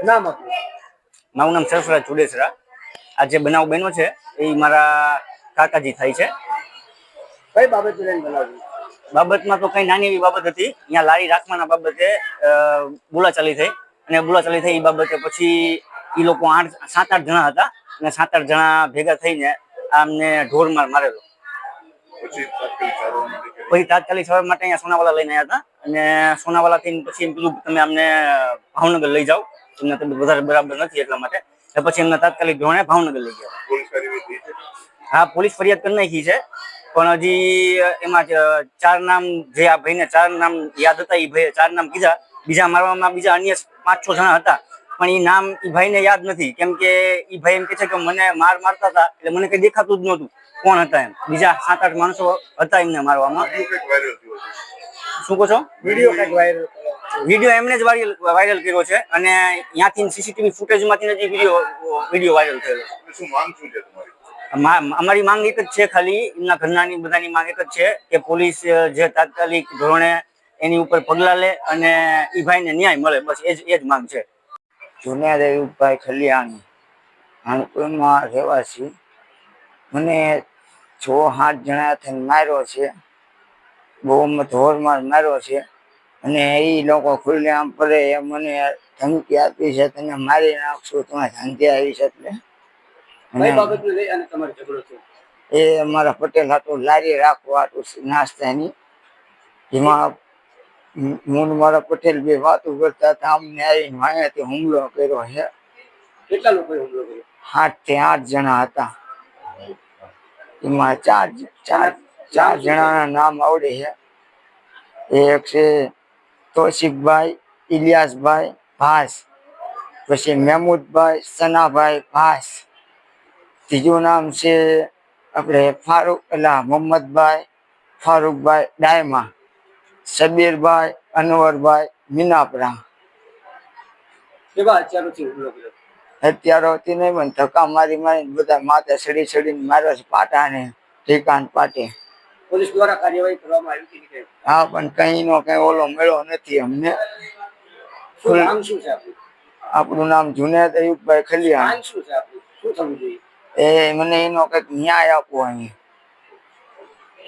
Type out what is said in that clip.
નામ આપો. મારું નામ સરફરાજ ચુડેસરા. આ જે બનાવ બન્યો છે એ મારા કાકાજી થાય છે. કઈ બાબત લઈને બનાવ્યું? બાબતમાં તો કઈ નાની એવી બાબત હતી. અહીંયા લારી રાખવાના બાબતે બોલાચાલી થઈ, અને બોલાચાલી થઈ એ બાબતે પછી એ લોકો 7-8 જણા હતા, અને 7-8 જણા ભેગા થઈને આમને ઢોરમાર મારેલો. પછી તાત્કાલિક સારવાર માટે અહીંયા સોનાવાલા લઈને આવ્યા હતા, અને સોનાવાલા થઈને પછી એમ કીધું તમે અમને ભાવનગર લઈ જાઓ, તમને તબિયત વધારે બરાબર નથી એટલા માટે. પછી એમને તાત્કાલિક ધોરણે ભાવનગર લઈ ગયા. હા, પોલીસ ફરિયાદ કરી નાખી છે, પણ હજી એમાં 4 નામ જે આ ભાઈને 4 નામ યાદ હતા, એ ભાઈ 4 નામ કીધા. બીજા મારવામાં બીજા અન્ય 5-6 જણા હતા, પણ એ નામ એ ભાઈને યાદ નથી, કેમ કે એ ભાઈ એમ કે છે કે મને મારતા હતા એટલે મને કઈ દેખાતું જ નહોતું કોણ હતા એમ. બીજા 7-8 માણસો હતા એમને મારવામાં. શું કહો છો? વિડીયો એમને જ વાયરલ કર્યો છે, અને ત્યાંથી સીસીટીવી ફૂટેજમાંથી જ વિડીયો વાયરલ થયેલો. શું માંગ શું છે તમારી? અમારી માંગ એક જ છે, ખાલી એમના ઘરનાની બધાની માંગ એક જ છે કે પોલીસ જે તાત્કાલિક ધોરણે એની ઉપર પગલાં લે અને એ ભાઈને ન્યાય મળે, બસ એ જ માંગ છે. જુનેદ અયુબભાઈ ખલિયાણી, હાણપુરમાં રહેવાસી. મને 6-7 જણા થઈને માર્યો છે, બહુ ધોરમાર માર્યો છે, અને એ લોકો ખુલ્લેઆમ પડે એ મને ધમકી આપી છે, તને મારી નાખશું, તમે શાંતિ આવી છે. એટલે એ અમારા પટેલ હાટું લારી રાખવા હાટું નાસ્તાની, જેમાં હું મારા પટેલ બે વાતો કરતા હતા. અમને આવીને અહીંયાથી હુમલો કર્યો છે. કેટલા લોકોએ હુમલો કર્યો? 7-8 જણા હતા. એમાં 4 જણાના નામ આવડે છે. એક છે તોશિકભાઈ ઇલિયાસભાઈ ભાસ, પછી મહેમૂદભાઈ સનાભાઈ ભાસ, ત્રીજું નામ છે આપણે મોહમ્મદભાઈ ફારૂકભાઈ ડાયમા, શબીરભાઈ અનવરભાઈ મીનાપરા. કેવા હથિયારોથી હુમલો કર્યો? હથિયારોથી નહીં, પણ ધક્કા મારીને બધા માથે સડીને માર્યો છે, પાટાને ઠીકાન પાટે. પોલીસ દ્વારા કાર્યવાહી કરવામાં આવી હતી? હા, પણ કઈ ઓલો મળ્યો નથી અમને. નામ શું છે આપણું? આપણું નામ જુનેદ અયુબભાઈ ખલિયાણી. શું છે આપણું? શું થવું જોઈએ? એ મને એનો કઈક ન્યાય આપવો અહીં.